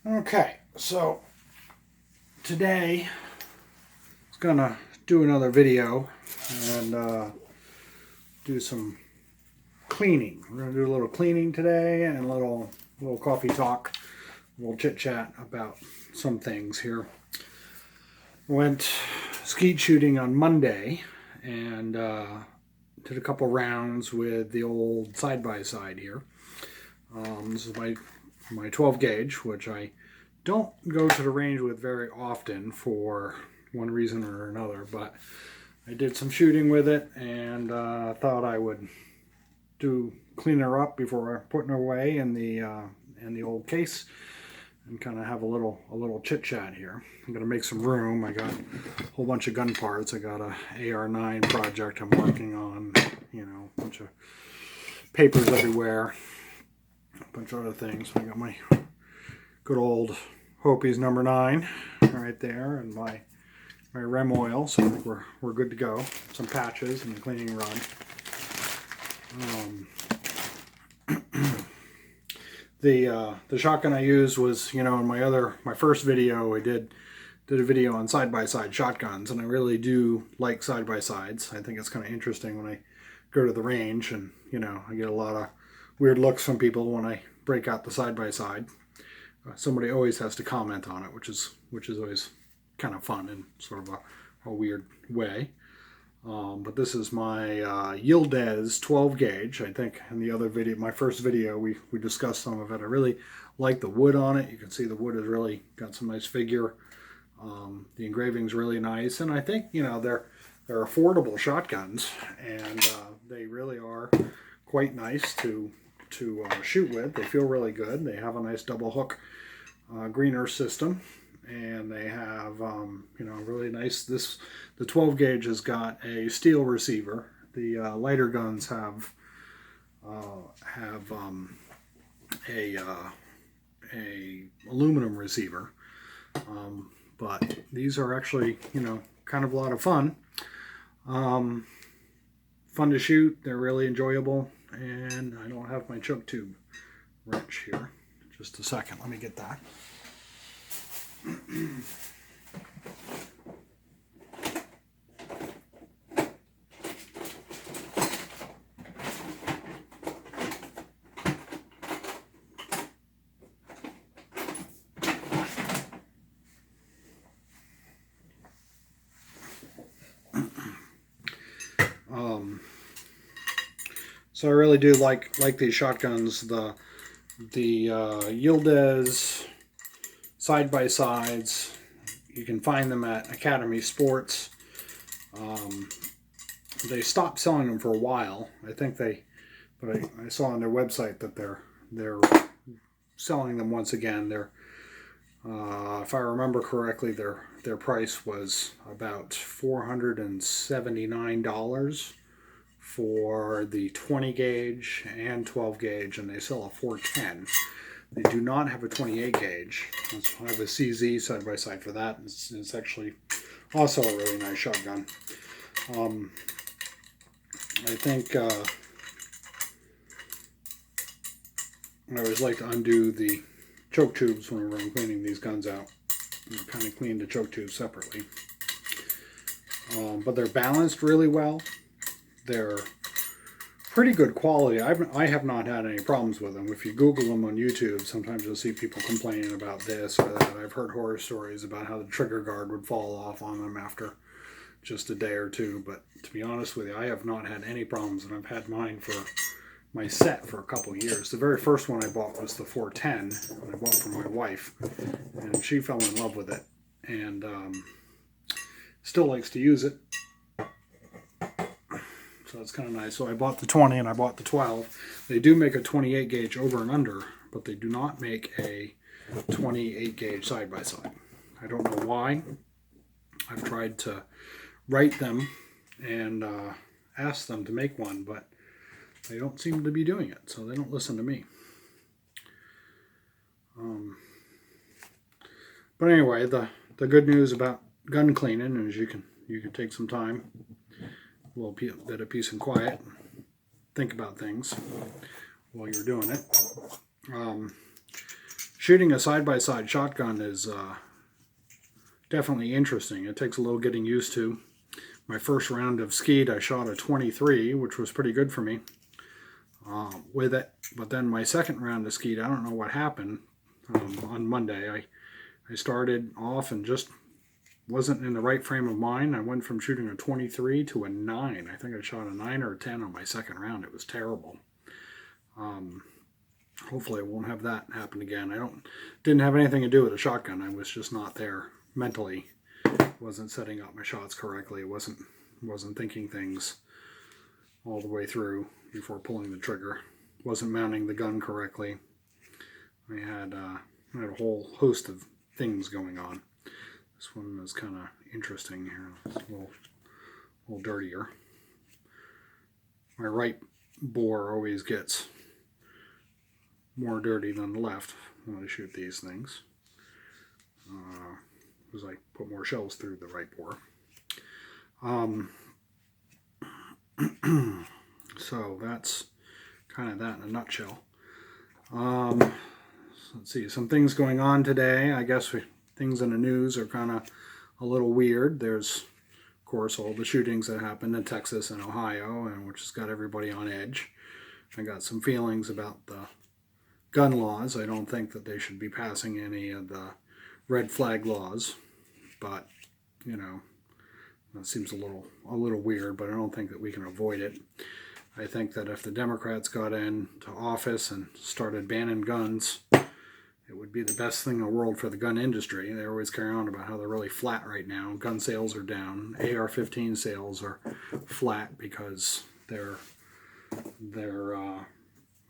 Okay, so today I was gonna do another video and do some cleaning. We're gonna do a little cleaning today and a little coffee talk, a little chit chat about some things here. Went skeet shooting on Monday and did a couple rounds with the old side-by-side here. This is my 12 gauge, which I don't go to the range with very often for one reason or another, but I did some shooting with it and thought I would clean her up before putting her away in the old case and kind of have a little chit chat here. I'm gonna make some room. I got a whole bunch of gun parts. I got a AR9 project I'm working on, a bunch of papers everywhere, a bunch of other things. I got my good old Hopies number 9 right there, and my rem oil, so I think we're good to go. Some patches and a cleaning rod. The shotgun I used was, in my first video I did a video on side-by-side shotguns, and I really do like side-by-sides. I think it's kind of interesting when I go to the range, and I get a lot of weird looks from people when I break out the side-by-side. Somebody always has to comment on it, which is always kind of fun in sort of a weird way. But this is my Yildiz 12 gauge. I think in the other video, my first video, we discussed some of it. I really like the wood on it. You can see the wood has really got some nice figure. The engraving's really nice, and I think they're affordable shotguns, and they really are quite nice to shoot with. They feel really good. They have a nice double hook greener system, and they have really nice. The 12 gauge has got a steel receiver. The lighter guns have a aluminum receiver, but these are actually kind of a lot of fun. Fun to shoot. They're really enjoyable, and I don't have my choke tube wrench here. Just a second, let me get that. So I really do like these shotguns. The Yildiz side-by-sides, you can find them at Academy Sports. They stopped selling them for a while. I think but I saw on their website that they're selling them once again. They're if I remember correctly, their price was about $479 for the 20 gauge and 12 gauge, and they sell a 410. They do not have a 28 gauge. I have a CZ side-by-side for that. It's actually also a really nice shotgun. I think I always like to undo the choke tubes whenever I'm cleaning these guns out. I kind of clean the choke tubes separately. But they're balanced really well. They're pretty good quality. I have not had any problems with them. If you Google them on YouTube, sometimes you'll see people complaining about this or that. I've heard horror stories about how the trigger guard would fall off on them after just a day or two. But to be honest with you, I have not had any problems, and I've had mine for my set for a couple of years. The very first one I bought was the 410, and I bought for my wife, and she fell in love with it, and still likes to use it. So that's kind of nice. So I bought the 20 and I bought the 12. They do make a 28 gauge over and under, but they do not make a 28 gauge side-by-side. I don't know why. I've tried to write them and ask them to make one, but they don't seem to be doing it, so they don't listen to me. But anyway, the good news about gun cleaning is you can take some time, a little bit of peace and quiet, think about things while you're doing it. shooting a side-by-side shotgun is definitely interesting. It takes a little getting used to. My first round of skeet, I shot a 23, which was pretty good for me with it. But then my second round of skeet, I don't know what happened on Monday. I started off and just wasn't in the right frame of mind. I went from shooting a 23 to a 9. I think I shot a 9 or a 10 on my second round. It was terrible. Hopefully I won't have that happen again. Didn't have anything to do with the shotgun. I was just not there mentally. Wasn't setting up my shots correctly. Wasn't thinking things all the way through before pulling the trigger. Wasn't mounting the gun correctly. I had a whole host of things going on. This one is kind of interesting here. It's a little dirtier. My right bore always gets more dirty than the left when I shoot these things. Because I put more shells through the right bore. So that's kind of that in a nutshell. Let's see, some things going on today. I guess things in the news are kind of a little weird. There's, of course, all the shootings that happened in Texas and Ohio, and which has got everybody on edge. I got some feelings about the gun laws. I don't think that they should be passing any of the red flag laws, but you know, that seems a little weird, but I don't think that we can avoid it. I think that if the Democrats got into office and started banning guns, it would be the best thing in the world for the gun industry. They always carry on about how they're really flat right now. Gun sales are down. AR-15 sales are flat because they're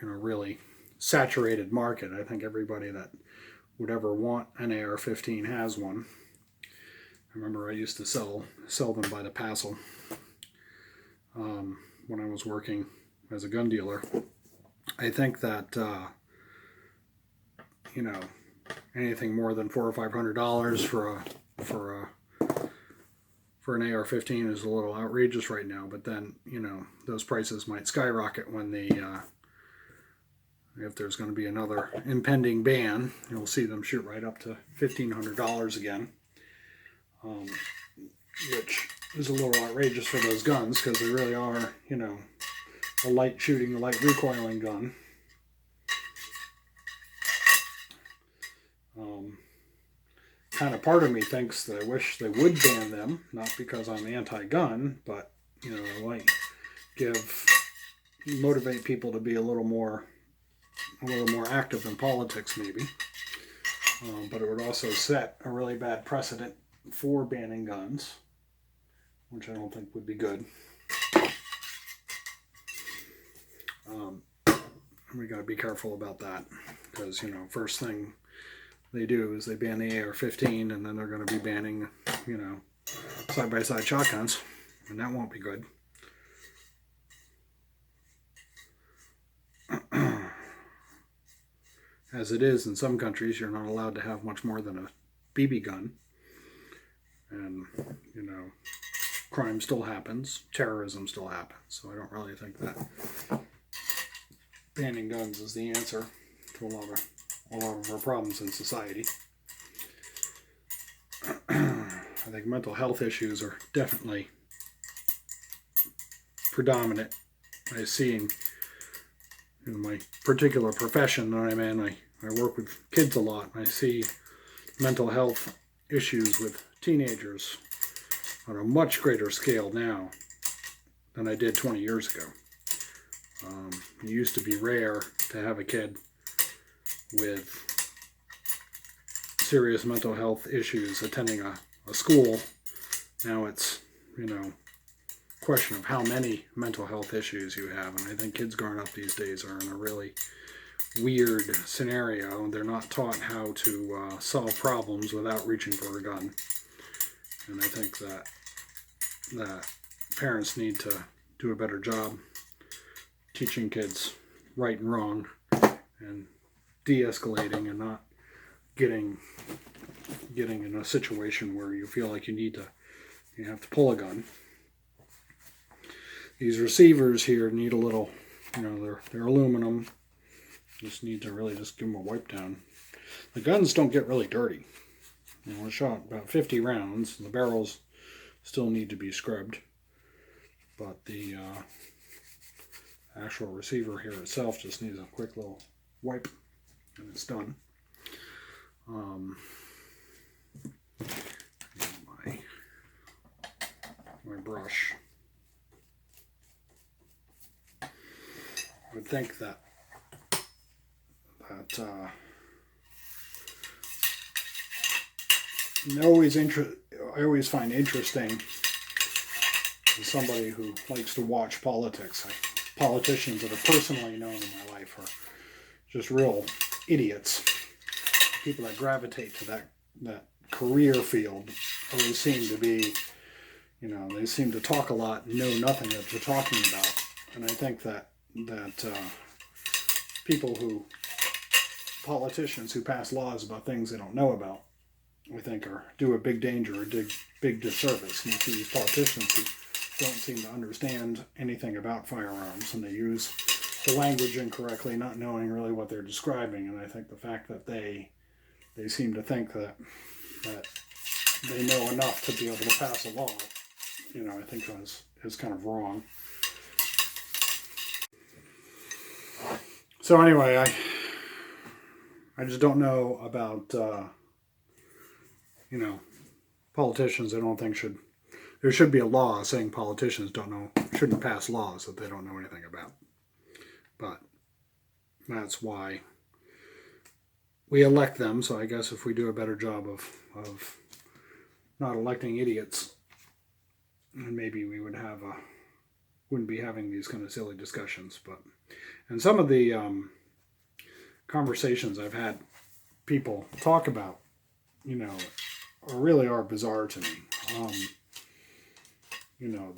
really saturated market. I think everybody that would ever want an AR-15 has one. I remember I used to sell them by the passel when I was working as a gun dealer. I think that anything more than $400 or $500 for an AR-15 is a little outrageous right now. But then those prices might skyrocket when if there's going to be another impending ban. You'll see them shoot right up to $1,500 again, which is a little outrageous for those guns because they really are, a light shooting, a light recoiling gun. Kind of part of me thinks that I wish they would ban them, not because I'm anti-gun, but like motivate people to be a little more active in politics, maybe. But it would also set a really bad precedent for banning guns, which I don't think would be good. We got to be careful about that because first thing they do is they ban the AR-15, and then they're going to be banning side-by-side shotguns, and that won't be good. As it is in some countries, you're not allowed to have much more than a BB gun. And, crime still happens. Terrorism still happens. So I don't really think that banning guns is the answer to a lot of our problems in society. I think mental health issues are definitely predominant. I see in my particular profession that I'm in, I work with kids a lot, and I see mental health issues with teenagers on a much greater scale now than I did 20 years ago. It used to be rare to have a kid with serious mental health issues attending a school. Now it's, question of how many mental health issues you have, and I think kids growing up these days are in a really weird scenario. They're not taught how to solve problems without reaching for a gun, and I think that parents need to do a better job teaching kids right and wrong and de-escalating and not getting in a situation where you feel like you have to pull a gun. These receivers here need a little, they're aluminum. Just need to really just give them a wipe down. The guns don't get really dirty. You know, I shot about 50 rounds. The barrels still need to be scrubbed, but the actual receiver here itself just needs a quick little wipe, and it's done. My brush. I would think that I always find interesting as somebody who likes to watch politics. Politicians that are personally known in my life are just real idiots. People that gravitate to that career field always seem to be, you know, they seem to talk a lot and know nothing that they're talking about. And I think that politicians who pass laws about things they don't know about, I think do a big danger, a big disservice. And you see these politicians who don't seem to understand anything about firearms, and they use the language incorrectly, not knowing really what they're describing. And I think the fact that they seem to think that they know enough to be able to pass a law, you know, I think is kind of wrong. So anyway, I just don't know about, you know, politicians. I don't think there should be a law saying politicians shouldn't pass laws that they don't know anything about. But that's why we elect them. So I guess if we do a better job of not electing idiots, and maybe we wouldn't be having these kind of silly discussions. And some of the conversations I've had people talk about, you know, really are bizarre to me. You know,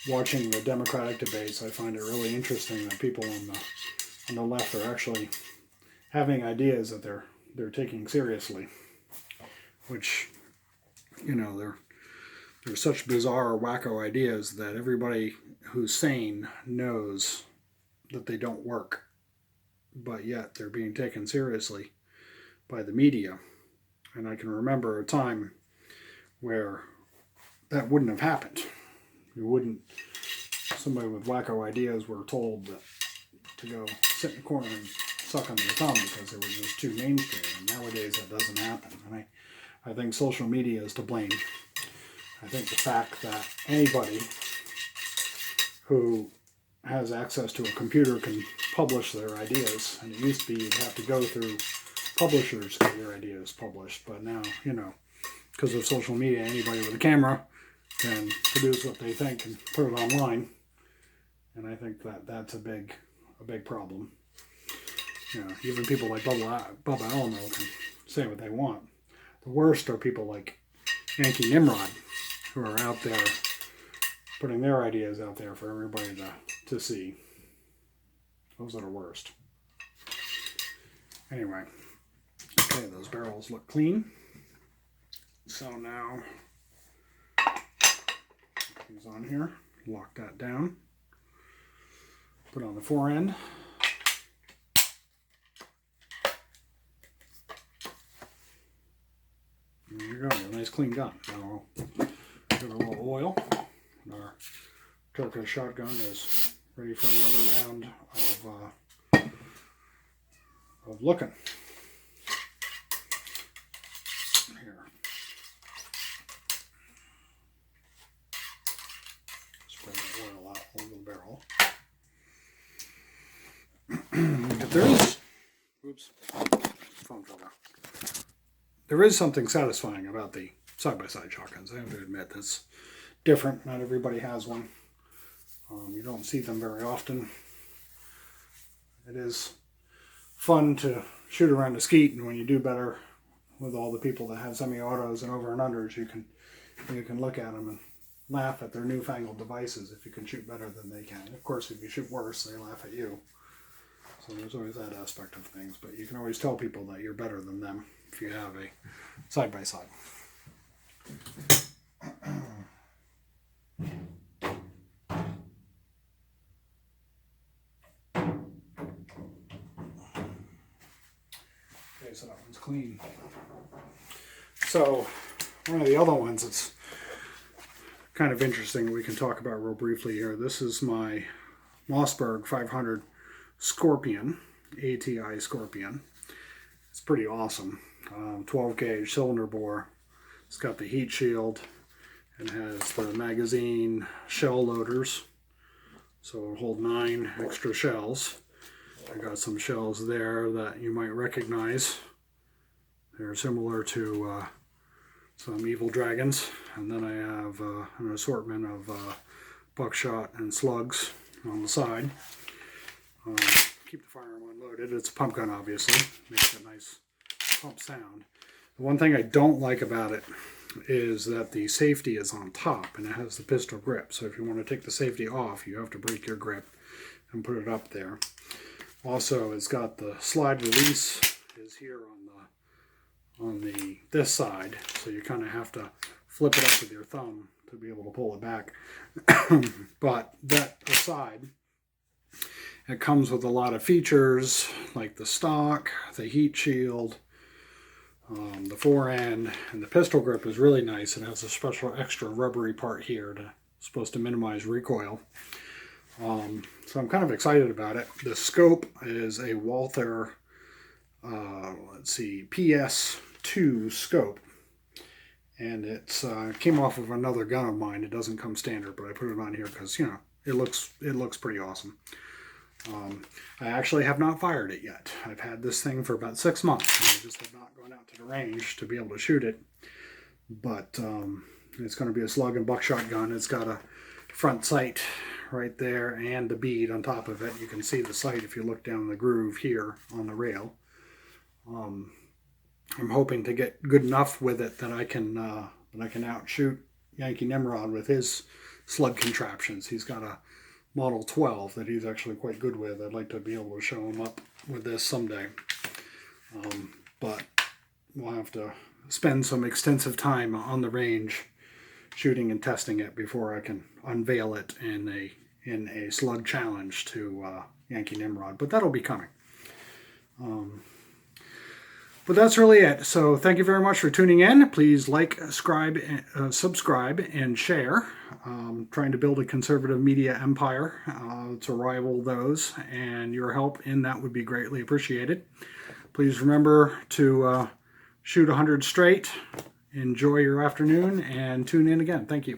watching the Democratic debates, I find it really interesting that people on the left are actually having ideas that they're taking seriously, which, you know, they're such bizarre, wacko ideas that everybody who's sane knows that they don't work, but yet they're being taken seriously by the media. And I can remember a time where that wouldn't have happened. Somebody with wacko ideas were told to go sit in the corner and suck on their thumb because they were just too mainstream. And nowadays that doesn't happen. And I think social media is to blame. I think the fact that anybody who has access to a computer can publish their ideas, and it used to be you'd have to go through publishers to get your ideas published, but now, you know, because of social media, anybody with a camera can produce what they think and put it online, and I think that's a big problem. You know, even people like Bubba Alamo can say what they want. The worst are people like Yankee Nimrod, who are out there putting their ideas out there for everybody to see. Those are the worst. Anyway, okay, those barrels look clean. So now, put these on here, lock that down, put on the fore end. There you go, a nice clean gun. Now we'll give it a little oil. Our Turkish shotgun is ready for another round of looking. Here. Spread the oil out over the barrel. If there is, oops, phone fell down. There is something satisfying about the side-by-side shotguns. I have to admit that's different. Not everybody has one. You don't see them very often. It is fun to shoot around a skeet, and when you do better with all the people that have semi-autos and over and unders, you can look at them and laugh at their newfangled devices if you can shoot better than they can. Of course, if you shoot worse, they laugh at you. So there's always that aspect of things, but you can always tell people that you're better than them if you have a side-by-side. Okay, so that one's clean. So one of the other ones that's kind of interesting we can talk about real briefly here. This is my Mossberg 500 Scorpion, ATI Scorpion. It's pretty awesome. 12 gauge cylinder bore. It's got the heat shield and has the magazine shell loaders. So it'll hold 9 extra shells. I got some shells there that you might recognize. They're similar to some evil dragons. And then I have an assortment of buckshot and slugs on the side. Keep the firearm unloaded. It's a pump gun, obviously. Makes a nice pump sound. The one thing I don't like about it is that the safety is on top and it has the pistol grip. So if you want to take the safety off, you have to break your grip and put it up there. Also, it's got the slide release is here on this side, so you kind of have to flip it up with your thumb to be able to pull it back. But that aside, it comes with a lot of features like the stock, the heat shield, the forend, and the pistol grip is really nice. It has a special extra rubbery part here supposed to minimize recoil. So I'm kind of excited about it. The scope is a Walther, let's see, PS2 scope. And it's came off of another gun of mine. It doesn't come standard, but I put it on here because, you know, it looks pretty awesome. I actually have not fired it yet. I've had this thing for about 6 months. And I just have not gone out to the range to be able to shoot it. But it's going to be a slug and buckshot gun. It's got a front sight right there and the bead on top of it. You can see the sight if you look down the groove here on the rail. I'm hoping to get good enough with it that I can outshoot Yankee Nimrod with his slug contraptions. He's got a Model 12 that he's actually quite good with. I'd like to be able to show him up with this someday. But we'll have to spend some extensive time on the range shooting and testing it before I can unveil it in a slug challenge to Yankee Nimrod. But that'll be coming. But that's really it. So thank you very much for tuning in. Please like, subscribe, and share. Trying to build a conservative media empire to rival those, and your help in that would be greatly appreciated. Please remember to shoot 100 straight. Enjoy your afternoon and tune in again. Thank you.